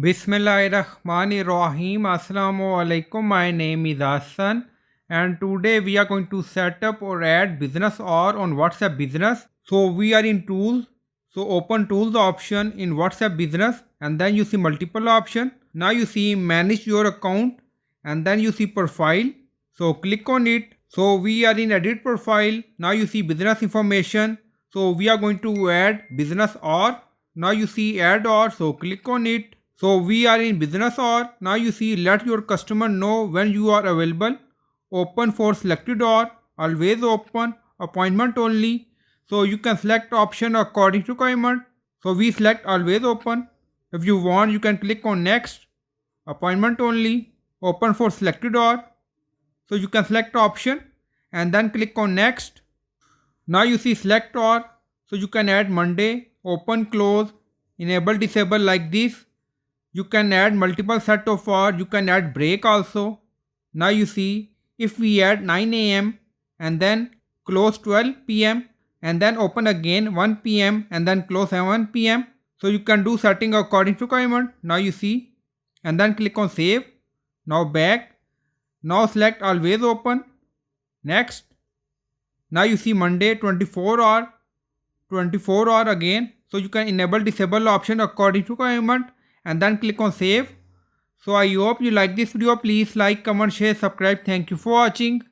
Bismillahirrahmanirrahim. Assalamu alaikum. My name is Hassan, and today we are going to set up or add business or on WhatsApp business. So we are in tools. So open tools option in WhatsApp business, and then you see multiple option. Now you see manage your account, and then you see profile. So click on it. So we are in edit profile. Now you see business information. So we are going to add business or. Now you see add or. So click on it. So we are in business or. Now you see let your customer know when you are available. Open for selected or. Always open. Appointment only. So you can select option according to requirement. So we select always open. If you want, you can click on next. Appointment only. Open for selected or. So you can select option and then click on next. Now you see select or. So you can add Monday, open, close, enable, disable like this. You can add multiple set of or. You can add break also. Now you see if we add 9 a.m. and then close 12 p.m. and then open again 1 p.m. and then close 7 p.m. So you can do setting according to requirement. Now you see and then click on save. Now back. Now select always open. Next. Now you see Monday 24 hour. 24 hour again. So you can enable disable option according to requirement and then click on save. So I hope you like this video. Please like, comment, share, subscribe. Thank you for watching.